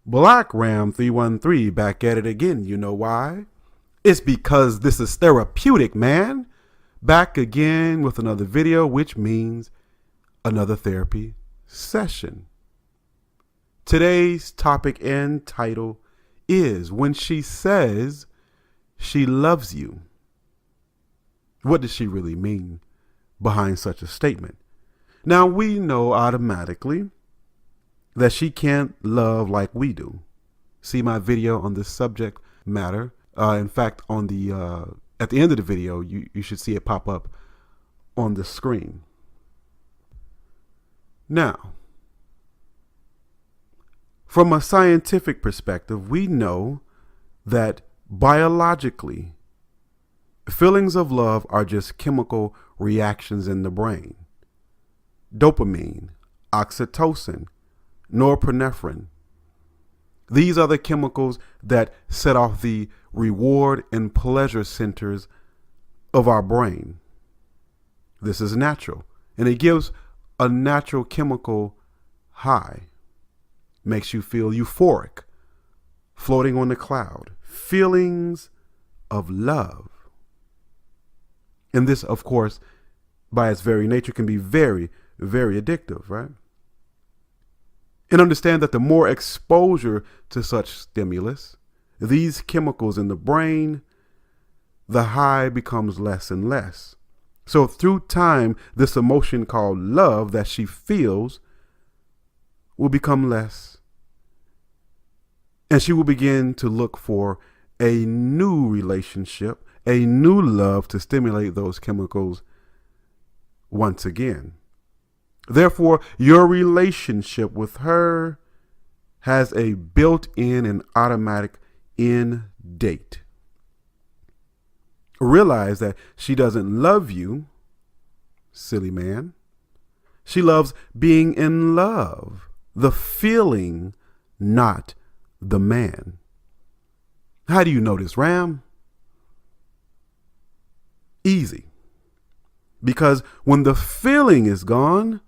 Black Ram 313 back at it again. You know why? It's because this is therapeutic, man. Back again with another video, which means another therapy session. Today's topic and title is When She Says She Loves You. What does she really mean behind such a statement? Now, we know automatically that she can't love like we do. See my video on this subject matter. In fact, on the at the end of the video, you should see it pop up on the screen. Now, from a scientific perspective, we know that biologically, feelings of love are just chemical reactions in the brain. Dopamine, oxytocin, norepinephrine. These are the chemicals that set off the reward and pleasure centers of our brain. This is natural, and it gives a natural chemical high. Makes you feel euphoric, floating on the cloud, feelings of love. And this, of course, by its very nature, can be very, very addictive, right? And understand that the more exposure to such stimulus, these chemicals in the brain, the high becomes less and less. So through time, this emotion called love that she feels will become less. And she will begin to look for a new relationship, a new love to stimulate those chemicals once again. Therefore, your relationship with her has a built-in and automatic end date. Realize that she doesn't love you, silly man. She loves being in love, the feeling, not the man. How do you know this, Ram? Easy. Because when the feeling is gone,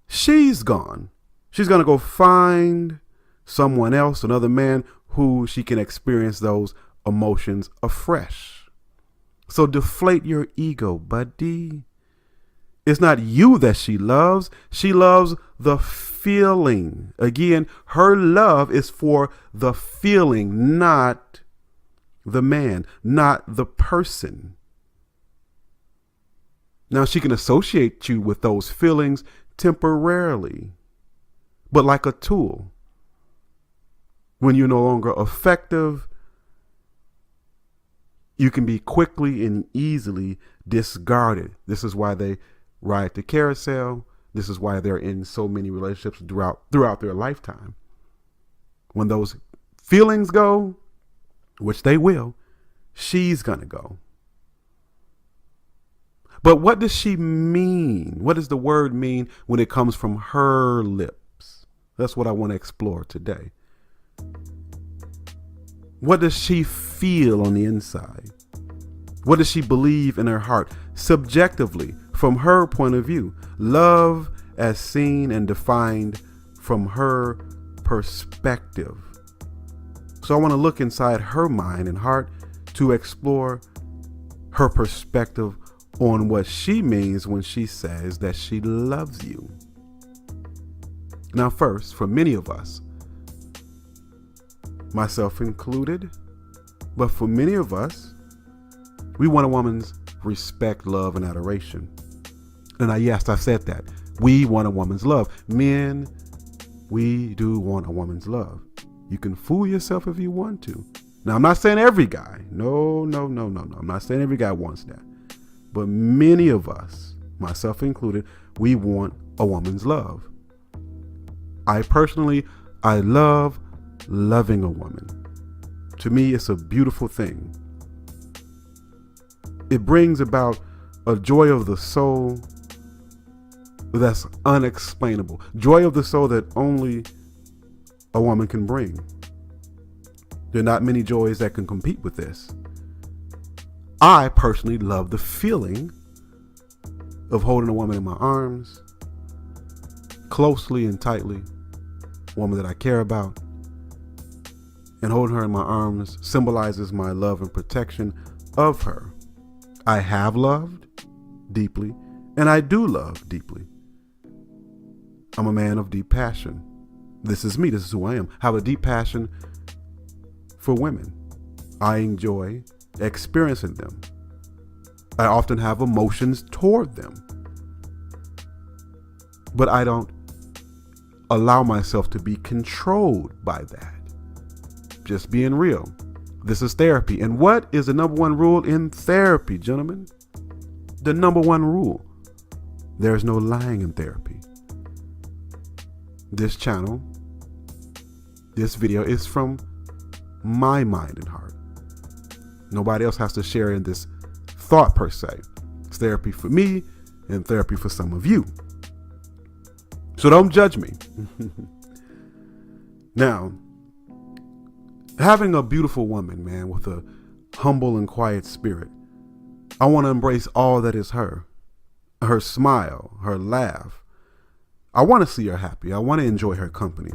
she's gone. She's going to go find someone else, another man who she can experience those emotions afresh. So deflate your ego, buddy. It's not you that she loves. She loves the feeling. Again, her love is for the feeling, not the man, not the person. Now, she can associate you with those feelings temporarily, but like a tool. When you're no longer effective, you can be quickly and easily discarded. This is why they ride the carousel. This is why they're in so many relationships throughout their lifetime. When those feelings go, which they will, she's going to go. But what does she mean? What does the word mean when it comes from her lips? That's what I want to explore today. What does she feel on the inside? What does she believe in her heart? Subjectively, from her point of view, love as seen and defined from her perspective. So I want to look inside her mind and heart to explore her perspective on what she means when she says that she loves you. Now, first, for many of us, myself included, but for many of us, we want a woman's respect, love, and adoration. And yes, I said that. We want a woman's love. Men, we do want a woman's love. You can fool yourself if you want to. Now, I'm not saying every guy. No. I'm not saying every guy wants that. But many of us, myself included, we want a woman's love. I love loving a woman. To me, it's a beautiful thing. It brings about a joy of the soul that's unexplainable. Joy of the soul that only a woman can bring. There are not many joys that can compete with this. I personally love the feeling of holding a woman in my arms, closely and tightly, woman that I care about. And holding her in my arms symbolizes my love and protection of her. I have loved deeply, and I do love deeply. I'm a man of deep passion. This is me. This is who I am. I have a deep passion for women. I enjoy experiencing them. I often have emotions toward them. But I don't allow myself to be controlled by that. Just being real. This is therapy. And what is the number one rule in therapy, gentlemen? The number one rule. There's no lying in therapy. This channel, this video is from my mind and heart. Nobody else has to share in this thought per se. It's therapy for me and therapy for some of you. So don't judge me. Now, having a beautiful woman, man, with a humble and quiet spirit, I want to embrace all that is her. Her smile, her laugh. I want to see her happy. I want to enjoy her company.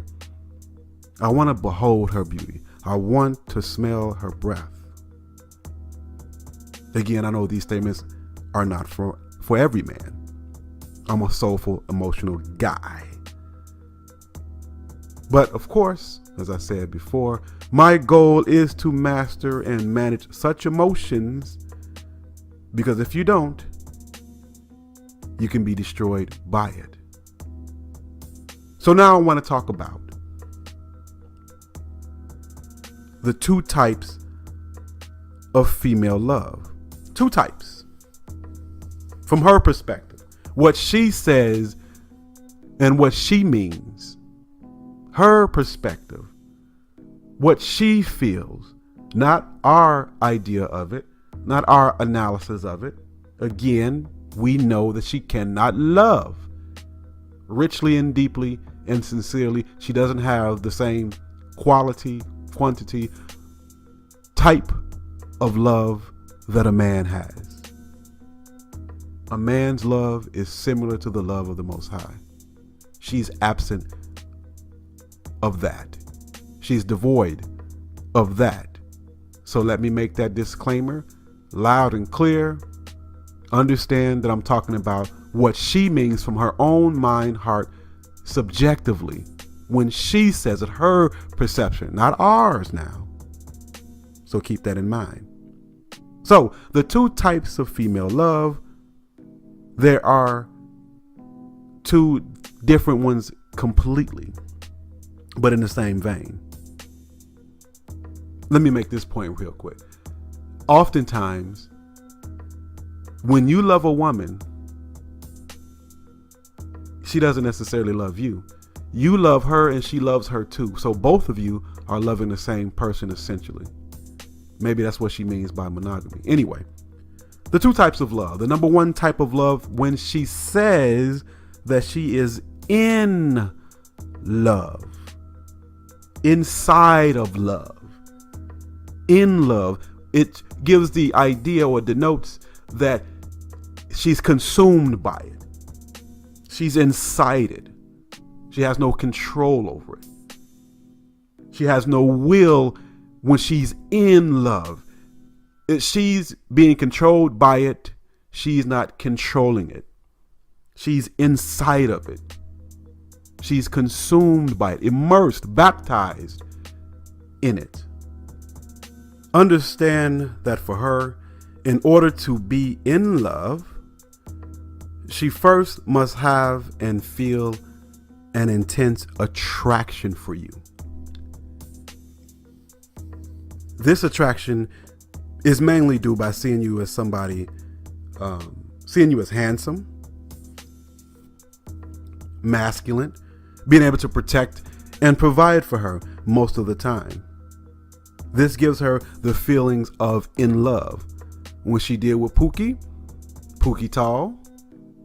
I want to behold her beauty. I want to smell her breath. Again, I know these statements are not for every man. I'm a soulful, emotional guy. But of course, as I said before, my goal is to master and manage such emotions, because if you don't, you can be destroyed by it. So now I want to talk about the two types of female love. Two types. From her perspective, what she says and what she means. Her perspective, what she feels, not our idea of it, not our analysis of it. Again, we know that she cannot love richly and deeply and sincerely. She doesn't have the same quality, quantity, type of love that a man has. A man's love is similar to the love of the Most High. She's absent of that. She's devoid of that. So let me make that disclaimer loud and clear. Understand that I'm talking about what she means from her own mind, heart, subjectively, when she says it, her perception, not ours now. So keep that in mind. So the two types of female love, there are two different ones completely, but in the same vein. Let me make this point real quick. Oftentimes, when you love a woman, she doesn't necessarily love you. You love her and she loves her too. So both of you are loving the same person essentially. Maybe that's what she means by monogamy. Anyway, the two types of love. The number one type of love, when she says that she is in love, inside of love, in love, it gives the idea or denotes that she's consumed by it. She's inside it. She has no control over it. She has no will when she's in love. If she's being controlled by it, she's not controlling it. She's inside of it. She's consumed by it, immersed, baptized in it. Understand that for her, in order to be in love, she first must have and feel an intense attraction for you. This attraction is mainly due by seeing you as somebody, seeing you as handsome, masculine, being able to protect and provide for her most of the time. This gives her the feelings of in love. When she deal with Pookie tall,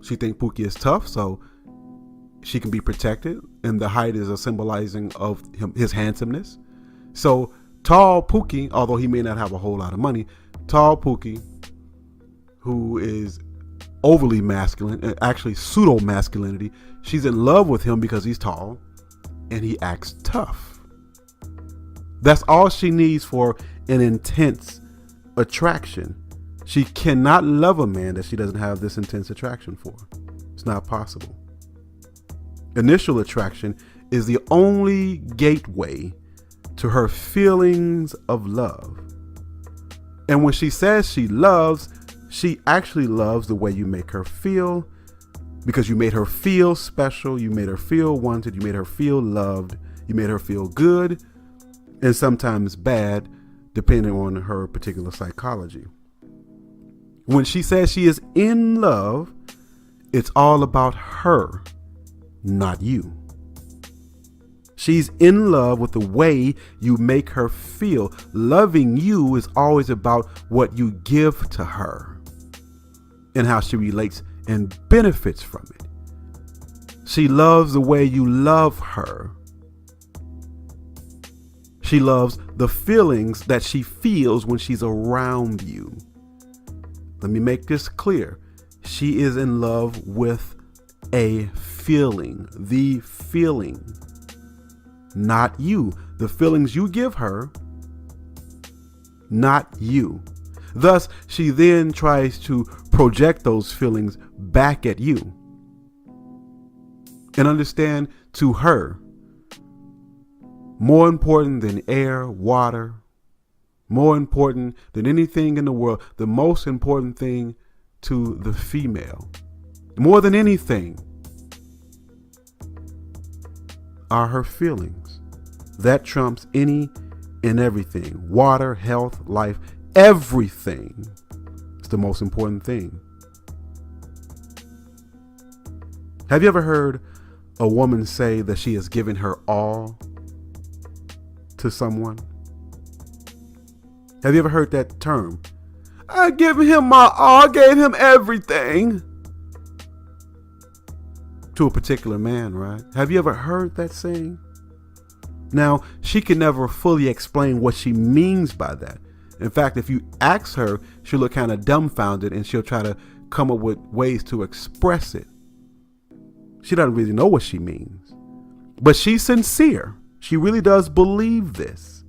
she think Pookie is tough, so she can be protected, and the height is a symbolizing of his handsomeness. So tall Pookie, although he may not have a whole lot of money, tall Pookie, who is overly masculine, actually pseudo masculinity, she's in love with him because he's tall, and he acts tough. That's all she needs for an intense attraction. She cannot love a man that she doesn't have this intense attraction for. It's not possible. Initial attraction is the only gateway to her feelings of love. And when she says she loves, she actually loves the way you make her feel, because you made her feel special, you made her feel wanted, you made her feel loved, you made her feel good, and sometimes bad, depending on her particular psychology. When she says she is in love, it's all about her, not you. She's in love with the way you make her feel. Loving you is always about what you give to her and how she relates and benefits from it. She loves the way you love her. She loves the feelings that she feels when she's around you. Let me make this clear. She is in love with a feeling, the feeling, not you. The feelings you give her, not you. Thus, she then tries to project those feelings back at you. And understand, to her, more important than air, water, more important than anything in the world, the most important thing to the female, more than anything, are her feelings. That trumps any and everything. Water, health, life, everything is the most important thing. Have you ever heard a woman say that she has given her all to someone? Have you ever heard that term? I gave him my all, I gave him everything. To a particular man, right? Have you ever heard that saying? Now, she can never fully explain what she means by that. In fact, if you ask her, she'll look kind of dumbfounded and she'll try to come up with ways to express it. She doesn't really know what she means. But she's sincere. She really does believe this,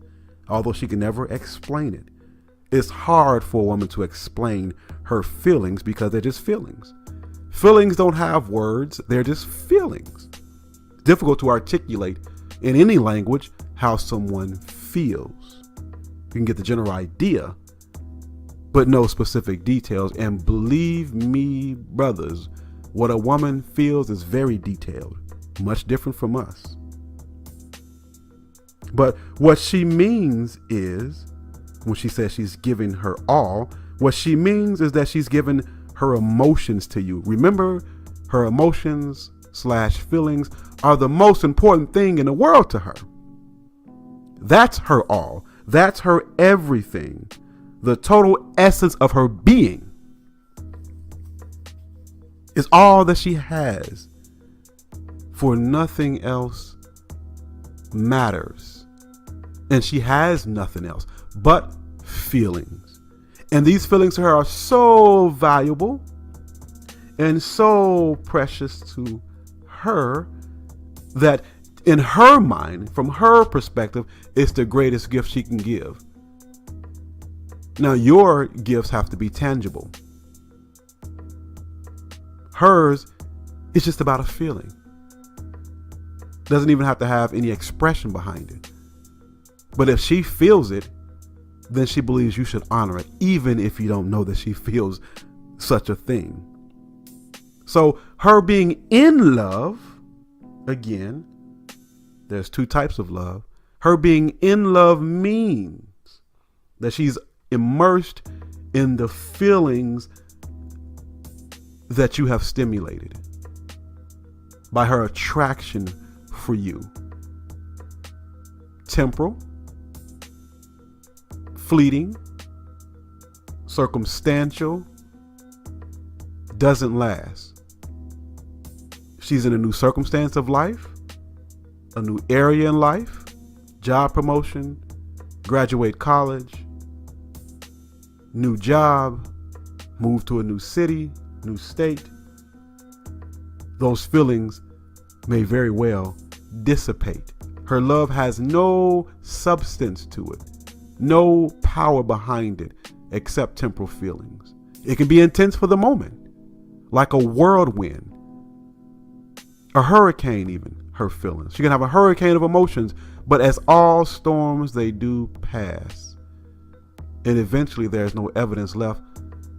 although she can never explain it. It's hard for a woman to explain her feelings because they're just feelings. Feelings don't have words, they're just feelings. It's difficult to articulate in any language how someone feels. You can get the general idea, but no specific details. And believe me, brothers, what a woman feels is very detailed, much different from us. But what she means is, when she says she's giving her all, what she means is that she's given her emotions to you. Remember, her emotions / feelings are the most important thing in the world to her. That's her all. That's her everything. The total essence of her being is all that she has. For nothing else matters. And she has nothing else but feelings. And these feelings to her are so valuable and so precious to her that in her mind, from her perspective, it's the greatest gift she can give. Now, your gifts have to be tangible. Hers is just about a feeling. Doesn't even have to have any expression behind it. But if she feels it, then she believes you should honor it, even if you don't know that she feels such a thing. So her being in love, again, there's two types of love. Her being in love means that she's immersed in the feelings that you have stimulated by her attraction for you. Temporal, fleeting, circumstantial, doesn't last. She's in a new circumstance of life, a new area in life, job promotion, graduate college, new job, move to a new city, new state. Those feelings may very well dissipate. Her love has no substance to it, no power behind it except temporal feelings. It can be intense for the moment, like a whirlwind, a hurricane even, her feelings. She can have a hurricane of emotions, but as all storms, they do pass. And eventually there's no evidence left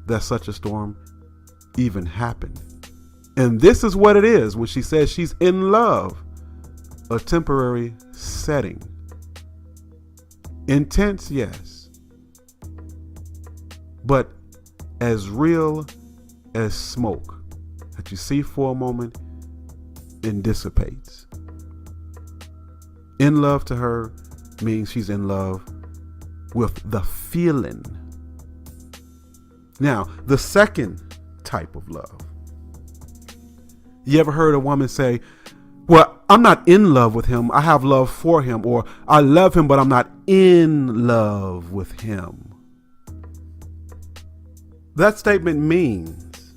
that such a storm even happened. And this is what it is when she says she's in love, a temporary setting. Intense, yes, but as real as smoke that you see for a moment and dissipates. In love to her means she's in love with the feeling. Now, the second type of love. You ever heard a woman say, well, I'm not in love with him, I have love for him, or I love him, but I'm not in love with him? That statement means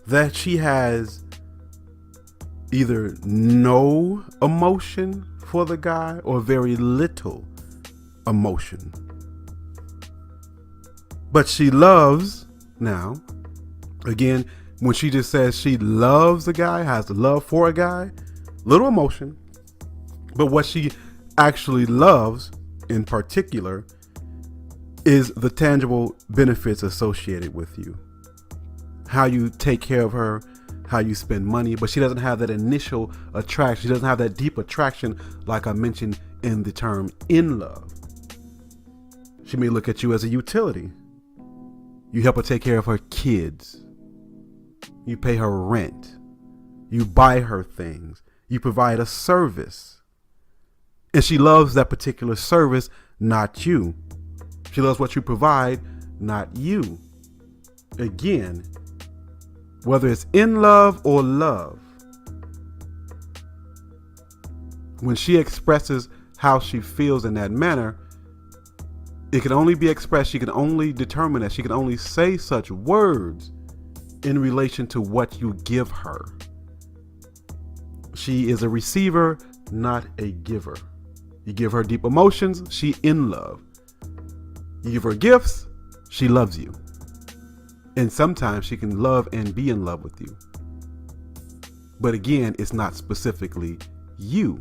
that she has either no emotion for the guy or very little emotion. But she loves, now, again, when she just says she loves a guy, has love for a guy, little emotion, but what she actually loves in particular is the tangible benefits associated with you. How you take care of her, how you spend money, but she doesn't have that initial attraction. She doesn't have that deep attraction like I mentioned in the term in love. She may look at you as a utility. You help her take care of her kids. You pay her rent. You buy her things. You provide a service. And she loves that particular service, not you. She loves what you provide, not you. Again, whether it's in love or love, when she expresses how she feels in that manner, it can only be expressed, she can only determine that, she can only say such words in relation to what you give her. She is a receiver, not a giver. You give her deep emotions, she in love. You give her gifts, she loves you. And sometimes she can love and be in love with you. But again, it's not specifically you.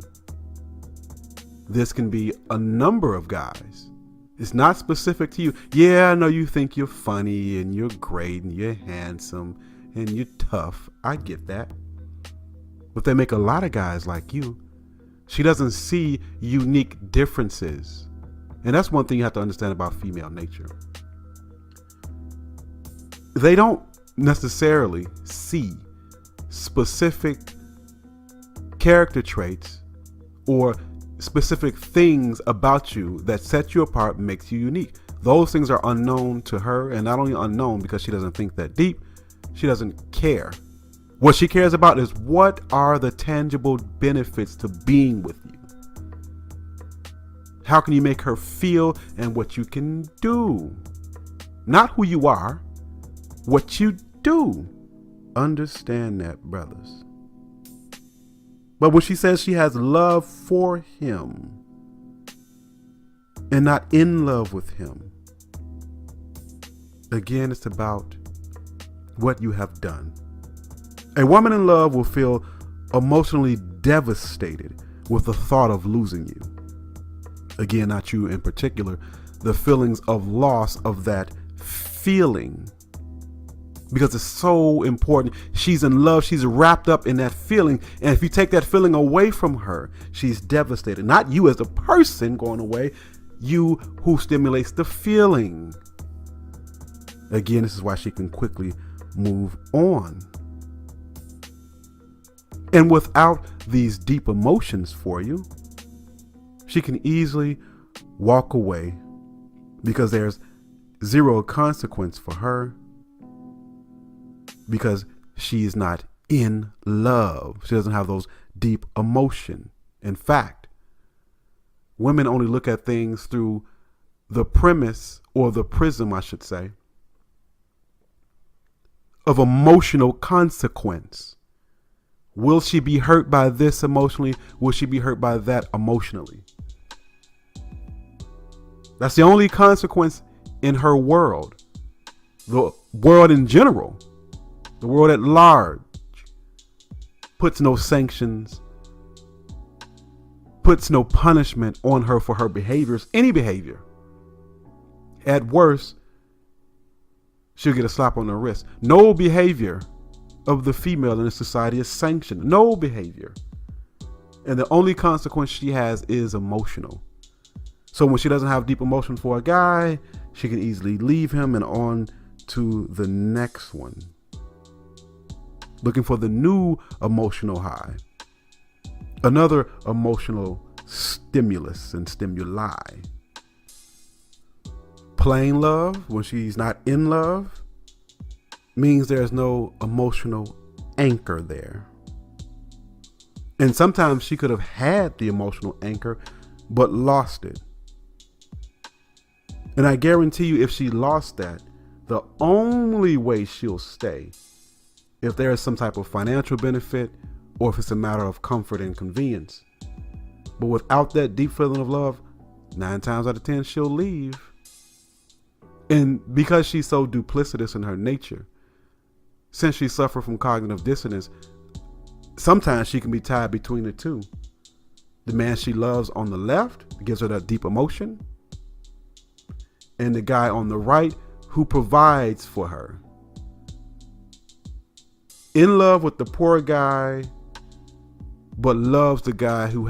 This can be a number of guys. It's not specific to you. Yeah, I know you think you're funny and you're great and you're handsome and you're tough. I get that. But they make a lot of guys like you. She doesn't see unique differences. And that's one thing you have to understand about female nature. They don't necessarily see specific character traits or specific things about you that set you apart, makes you unique. Those things are unknown to her, and not only unknown because she doesn't think that deep, she doesn't care. What she cares about is what are the tangible benefits to being with you. How can you make her feel and what you can do? Not who you are, what you do. Understand that, brothers. But when she says she has love for him and not in love with him, again, it's about what you have done. A woman in love will feel emotionally devastated with the thought of losing you. Again, not you in particular, the feelings of loss of that feeling. Because it's so important. She's in love. She's wrapped up in that feeling. And if you take that feeling away from her, she's devastated. Not you as a person going away, you who stimulates the feeling. Again, this is why she can quickly move on. And without these deep emotions for you, she can easily walk away because there's zero consequence for her, because she's not in love. She doesn't have those deep emotion. In fact, women only look at things through the premise, or the prism, I should say, of emotional consequence. Will she be hurt by this emotionally? Will she be hurt by that emotionally? That's the only consequence in her world. The world in general, the world at large, puts no sanctions, puts no punishment on her for her behaviors, any behavior. At worst, she'll get a slap on the wrist. No behavior of the female in this society is sanctioned. No behavior. And the only consequence she has is emotional. So when she doesn't have deep emotion for a guy, she can easily leave him and on to the next one, looking for the new emotional high, another emotional stimulus and stimuli. Plain love, when she's not in love, means there's no emotional anchor there. And sometimes she could have had the emotional anchor, but lost it. And I guarantee you, if she lost that, the only way she'll stay, if there is some type of financial benefit or if it's a matter of comfort and convenience. But without that deep feeling of love, 9 times out of 10, she'll leave. And because she's so duplicitous in her nature, since she suffered from cognitive dissonance, sometimes she can be tied between the two. The man she loves on the left gives her that deep emotion, and the guy on the right who provides for her. In love with the poor guy, but loves the guy who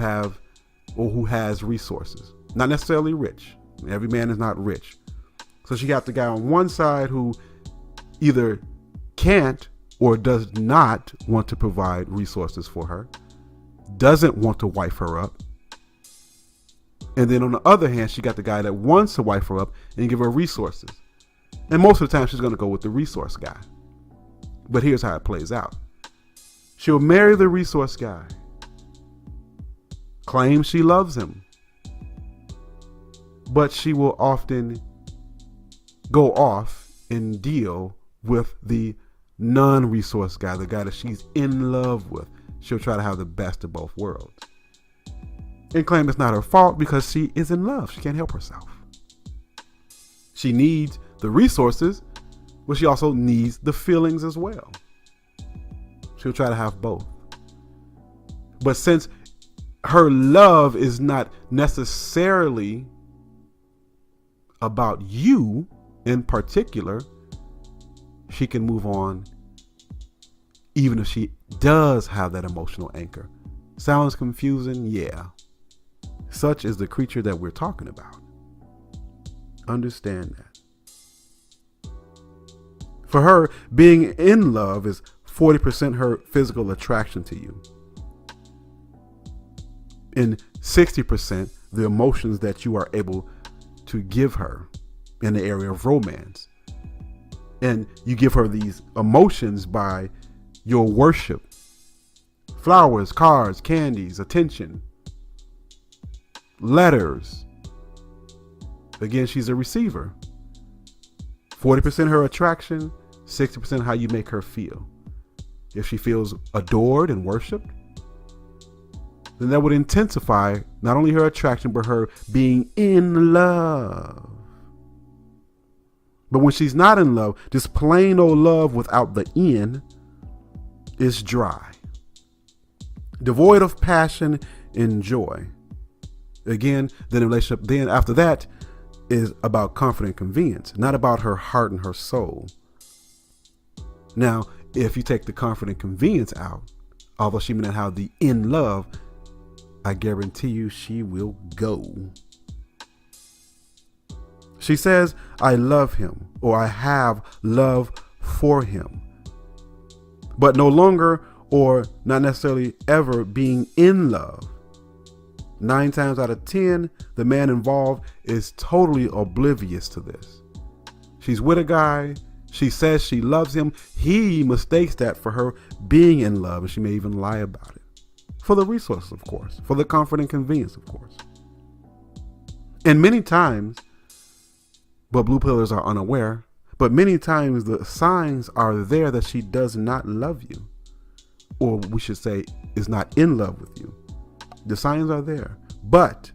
has resources. Not necessarily rich. Every man is not rich. So she got the guy on one side who either can't or does not want to provide resources for her, doesn't want to wife her up. And then on the other hand, she got the guy that wants to wife her up and give her resources. And most of the time she's going to go with the resource guy. But here's how it plays out. She'll marry the resource guy, claim she loves him, but she will often go off and deal with the non-resource guy, the guy that she's in love with. She'll try to have the best of both worlds and claim it's not her fault because she is in love. She can't help herself. She needs the resources, but she also needs the feelings as well. She'll try to have both. But since her love is not necessarily about you in particular, she can move on even if she does have that emotional anchor. Sounds confusing? Yeah. Such is the creature that we're talking about. Understand that. For her, being in love is 40% her physical attraction to you, and 60% the emotions that you are able to give her in the area of romance. And you give her these emotions by your worship: flowers, cards, candies, attention, letters. Again, she's a receiver. 40% her attraction, 60% how you make her feel. If she feels adored and worshiped, then that would intensify not only her attraction, but her being in love. But when she's not in love, just plain old love without the in is dry, devoid of passion and joy. Again, then the relationship then after that is about comfort and convenience, not about her heart and her soul. Now, if you take the comfort and convenience out, although she may not have the in love, I guarantee you she will go. She says, I love him, or I have love for him, but no longer, or not necessarily ever, being in love. 9 times out of 10, the man involved is totally oblivious to this. She's with a guy. She says she loves him. He mistakes that for her being in love, and she may even lie about it. For the resources, of course. For the comfort and convenience, of course. And many times, but blue pillars are unaware, but many times the signs are there that she does not love you, or we should say is not in love with you. The signs are there. But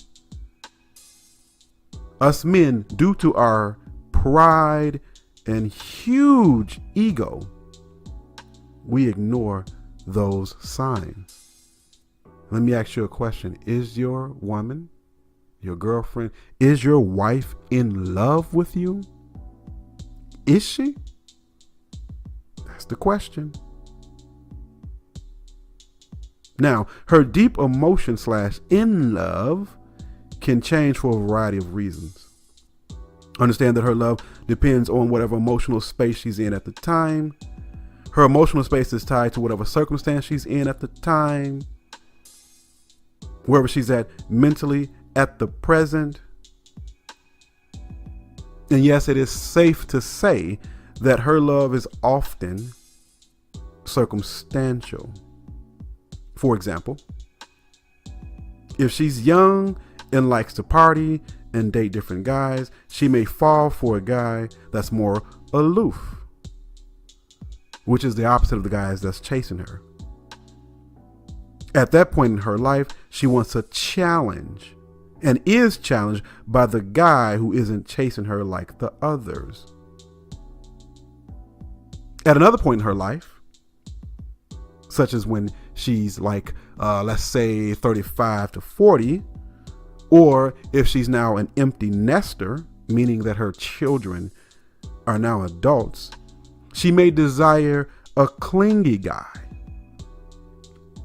us men, due to our pride and huge ego, we ignore those signs. Let me ask you a question. Is your woman, your girlfriend, is your wife in love with you? Is she? That's the question. Now, her deep emotion / in love can change for a variety of reasons. Understand that her love depends on whatever emotional space she's in at the time. Her emotional space is tied to whatever circumstance she's in at the time, wherever she's at mentally at the present. And yes, it is safe to say that her love is often circumstantial. For example, if she's young and likes to party and date different guys, she may fall for a guy that's more aloof, which is the opposite of the guys that's chasing her. At that point in her life, she wants a challenge and is challenged by the guy who isn't chasing her like the others. At another point in her life, such as when she's like, let's say 35 to 40, or if she's now an empty nester, meaning that her children are now adults, she may desire a clingy guy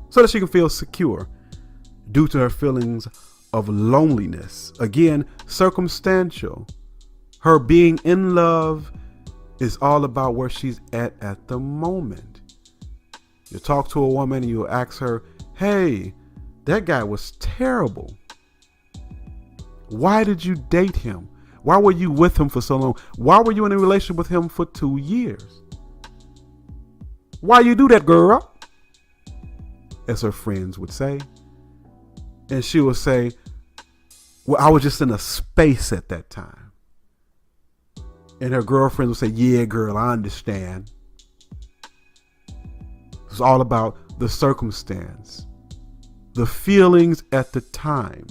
so that she can feel secure due to her feelings of loneliness. Again, circumstantial. Her being in love is all about where she's at the moment. You talk to a woman and you ask her, hey, that guy was terrible. Why did you date him? Why were you with him for so long? Why were you in a relationship with him for 2 years? Why you do that, girl? As her friends would say. And she would say, well, I was just in a space at that time. And her girlfriends would say, yeah, girl, I understand. It's all about the circumstance, the feelings at the time.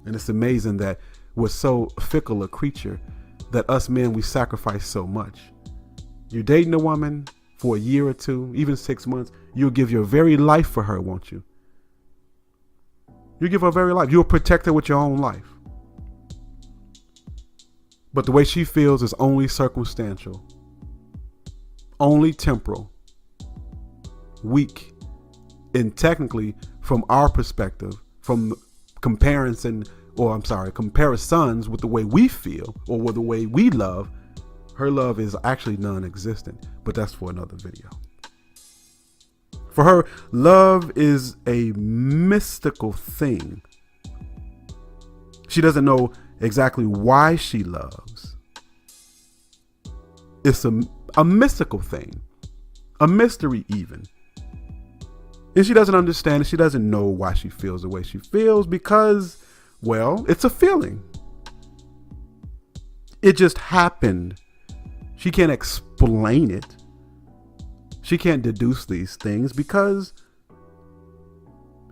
And it's amazing that we're so fickle a creature that us men, we sacrifice so much. You're dating a woman for a year or two, even 6 months. You'll give your very life for her, won't you? You give her very life. You'll protect her with your own life. But the way she feels is only circumstantial, only temporal, weak, and technically, from our perspective, from comparisons with the way we feel or with the way we love, her love is actually non-existent. But that's for another video. For her, love is a mystical thing. She doesn't know exactly why she loves. It's a mystical thing, a mystery even. And she doesn't understand it. She doesn't know why she feels the way she feels because, well, it's a feeling. It just happened. She can't explain it. She can't deduce these things because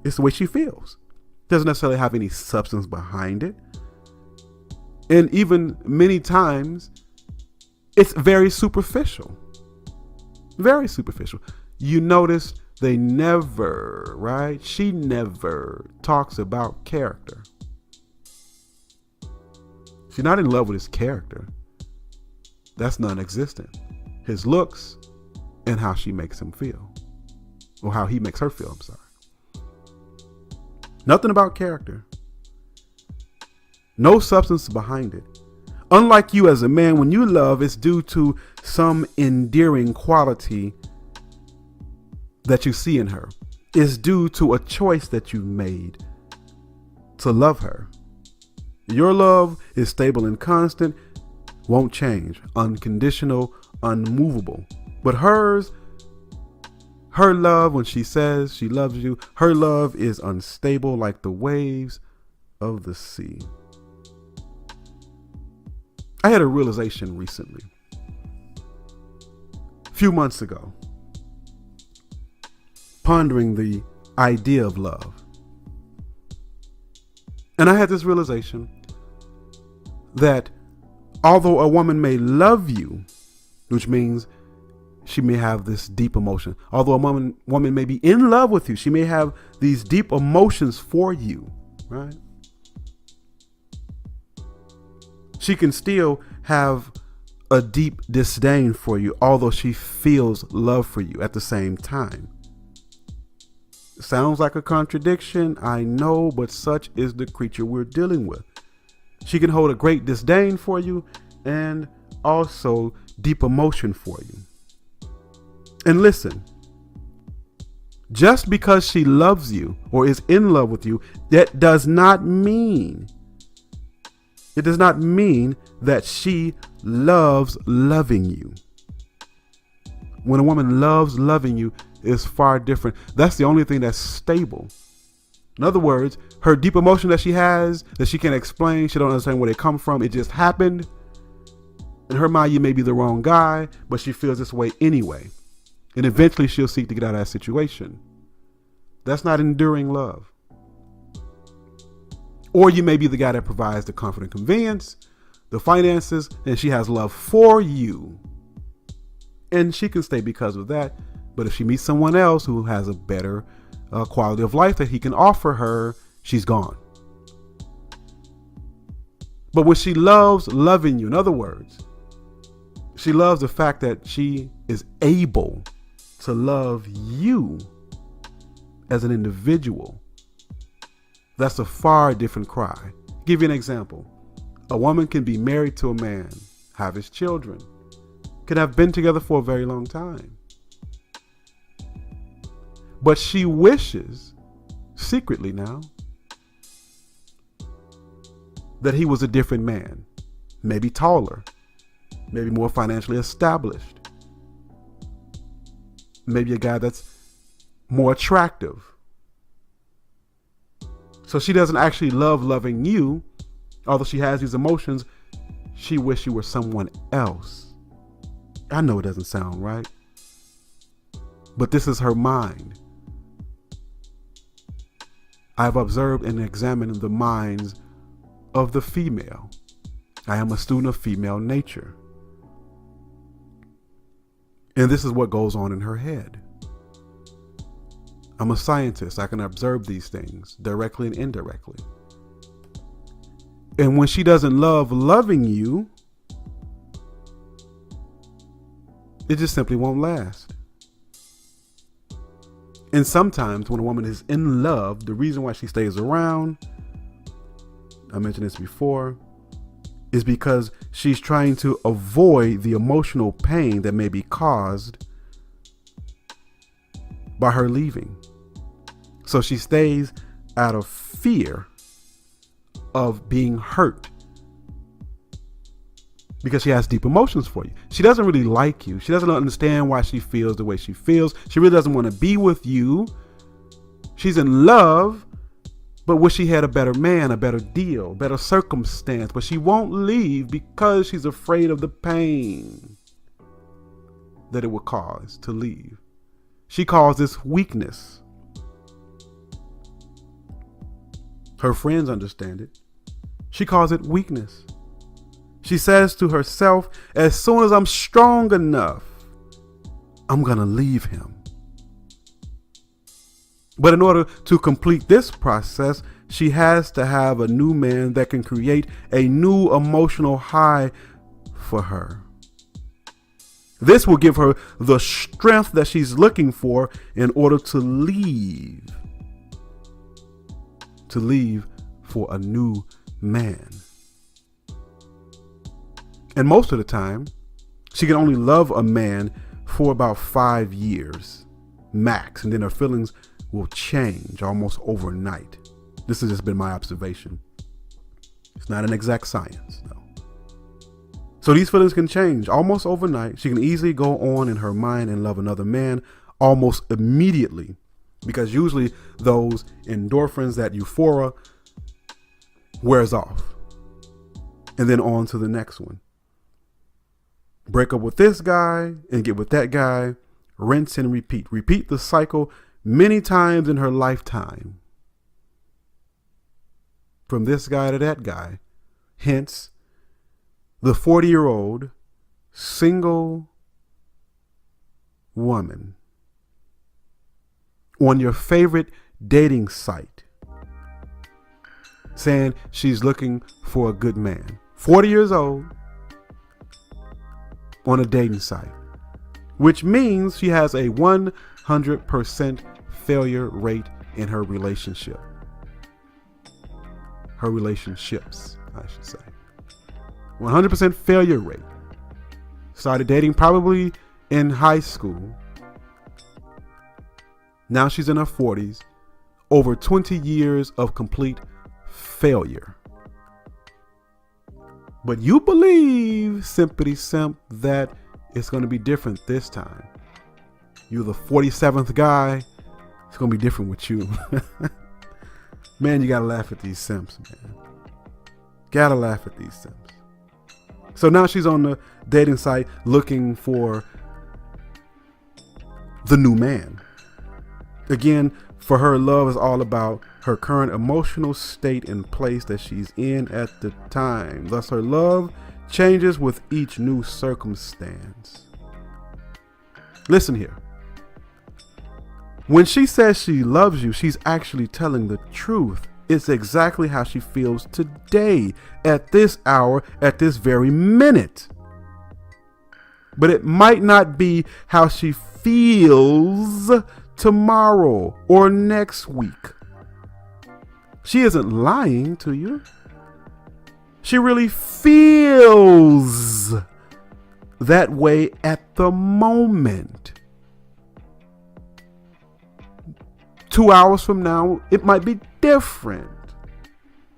it's the way she feels. Doesn't necessarily have any substance behind it. And even many times, it's very superficial. Very superficial. You notice they never, right? She never talks about character. She's not in love with his character. That's non-existent. His looks and how she makes him feel. Or how he makes her feel, I'm sorry. Nothing about character. No substance behind it. Unlike you as a man, when you love, it's due to some endearing quality that you see in her. It's due to a choice that you made to love her. Your love is stable and constant, won't change, unconditional, unmovable. But hers, her love, when she says she loves you, her love is unstable like the waves of the sea. I had a realization recently. A few months ago, pondering the idea of love. And I had this realization that although a woman may love you, which means she may have this deep emotion. Although a woman may be in love with you, she may have these deep emotions for you, right? She can still have a deep disdain for you, although she feels love for you at the same time. Sounds like a contradiction, I know, but such is the creature we're dealing with. She can hold a great disdain for you and also deep emotion for you. And listen, just because she loves you or is in love with you, that does not mean that she loves loving you. When a woman loves loving you, is far different. That's the only thing that's stable. In other words, her deep emotion that she has, that she can't explain, she don't understand where they come from, it just happened. In her mind, you may be the wrong guy, but she feels this way anyway. And eventually she'll seek to get out of that situation. That's not enduring love. Or you may be the guy that provides the comfort and convenience, the finances, and she has love for you. And she can stay because of that. But if she meets someone else who has a better quality of life that he can offer her, she's gone. But when she loves loving you, in other words, she loves the fact that she is able to love you as an individual, that's a far different cry. Give you an example. A woman can be married to a man, have his children, could have been together for a very long time. But she wishes, secretly now, that he was a different man, maybe taller, maybe more financially established, maybe a guy that's more attractive. So she doesn't actually love loving you, although she has these emotions. She wishes you were someone else. I know it doesn't sound right, but this is her mind. I've observed and examined the minds of the female. I am a student of female nature. And this is what goes on in her head. I'm a scientist. I can observe these things directly and indirectly. And when she doesn't love loving you, it just simply won't last. And sometimes when a woman is in love, the reason why she stays around, I mentioned this before, is because she's trying to avoid the emotional pain that may be caused by her leaving. So she stays out of fear of being hurt because she has deep emotions for you. She doesn't really like you. She doesn't understand why she feels the way she feels. She really doesn't want to be with you. She's in love, but wish she had a better man, a better deal, better circumstance. But she won't leave because she's afraid of the pain that it would cause to leave. She calls this weakness. Her friends understand it. She calls it weakness. She says to herself, as soon as I'm strong enough, I'm going to leave him. But in order to complete this process, she has to have a new man that can create a new emotional high for her. This will give her the strength that she's looking for in order to leave. To leave for a new man. And most of the time, she can only love a man for about 5 years max, and then her feelings will change almost overnight. This has just been my observation. It's not an exact science, no. So these feelings can change almost overnight. She can easily go on in her mind and love another man almost immediately, because usually those endorphins, that euphoria, wears off, and then on to the next one. Break up with this guy and get with that guy, rinse and repeat. Repeat the cycle many times in her lifetime, from this guy to that guy. Hence, the 40-year-old single woman on your favorite dating site saying she's looking for a good man. 40 years old on a dating site, which means she has a 100% failure rate in her relationship. Her relationships, I should say. 100% failure rate. Started dating probably in high school. Now she's in her 40s. Over 20 years of complete failure. But you believe, Simpity Simp, that it's going to be different this time. You're the 47th guy. It's going to be different with you. Man, you got to laugh at these simps, man. Gotta laugh at these simps. So now she's on the dating site looking for the new man. Again, for her, love is all about her current emotional state and place that she's in at the time. Thus, her love changes with each new circumstance. Listen here. When she says she loves you, she's actually telling the truth. It's exactly how she feels today, at this hour, at this very minute. But it might not be how she feels tomorrow or next week. She isn't lying to you. She really feels that way at the moment. 2 hours from now, it might be different.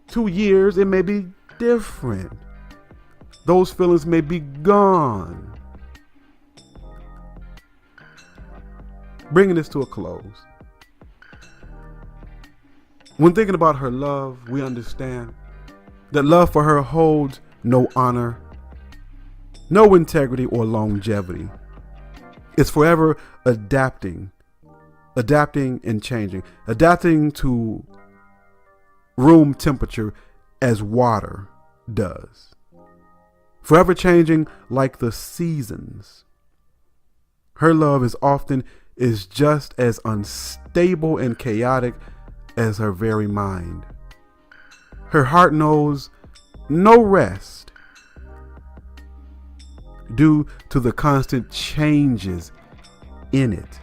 2 years, it may be different. Those feelings may be gone. Bringing this to a close. When thinking about her love, we understand that love for her holds no honor, no integrity or longevity. It's forever adapting and changing, adapting to room temperature as water does. Forever changing like the seasons. Her love is just as unstable and chaotic as her very mind. Her heart knows no rest due to the constant changes in it.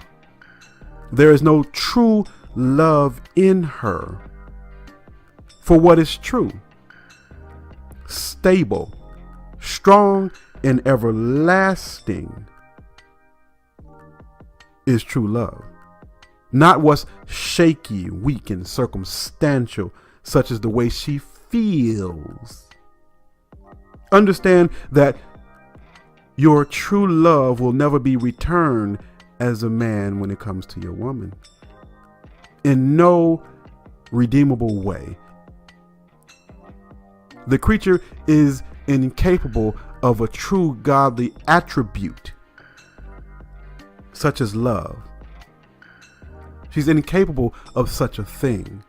There is no true love in her for what is true, stable, strong, and everlasting is true love. Not what's shaky, weak, and circumstantial, such as the way she feels. Understand that your true love will never be returned as a man when it comes to your woman. In no redeemable way. The creature is incapable of a true godly attribute, such as love. She's incapable of such a thing.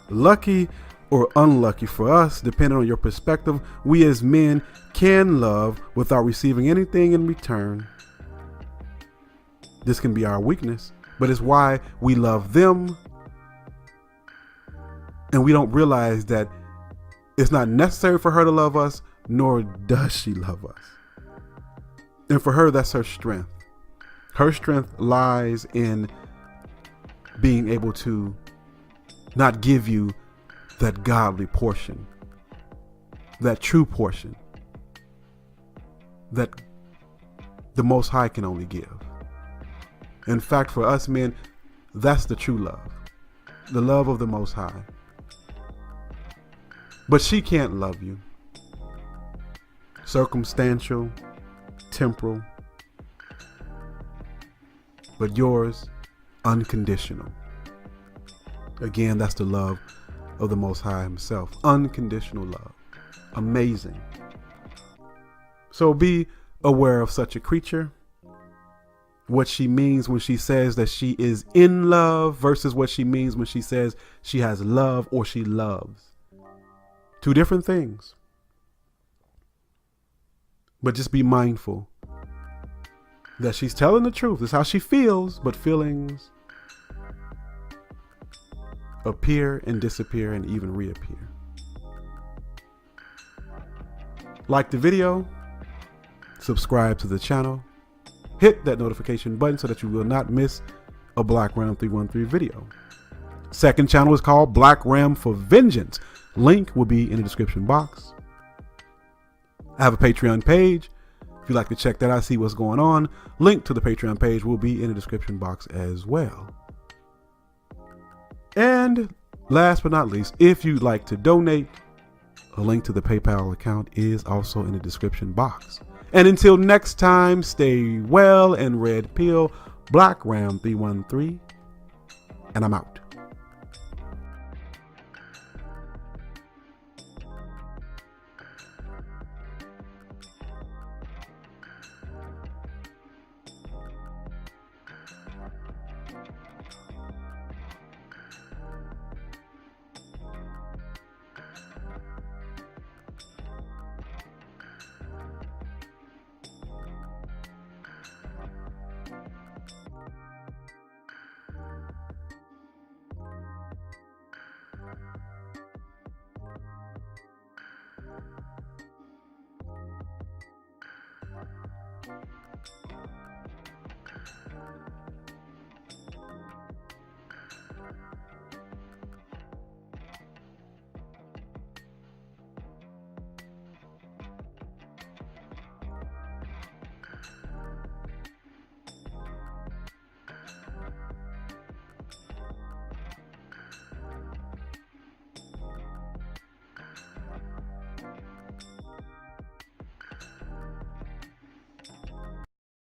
Lucky or unlucky for us, depending on your perspective, we as men can love without receiving anything in return. This can be our weakness, but it's why we love them, and we don't realize that it's not necessary for her to love us, nor does she love us. And for her, that's her strength. Her strength lies in being able to not give you that godly portion, that true portion that the Most High can only give. In fact, for us men, that's the true love, the love of the Most High. But she can't love you. Circumstantial, temporal, but yours, unconditional. Again, that's the love of the Most High himself. Unconditional love. Amazing. So be aware of such a creature. what she means when she says that she is in love versus what she means when she says she has love or she loves. Two different things. But just be mindful that she's telling the truth. This is how she feels, but feelings appear and disappear and even reappear. Like the video, subscribe to the channel, hit that notification button so that you will not miss a Black Ram 313 video. Second channel is called Black Ram for Vengeance. Link will be in the description box. I have a Patreon page. If you'd like to check that out, see what's going on, link to the Patreon page will be in the description box as well. And last but not least, if you'd like to donate, a link to the PayPal account is also in the description box. And until next time, stay well and red pill. Black Ram 313, and I'm out.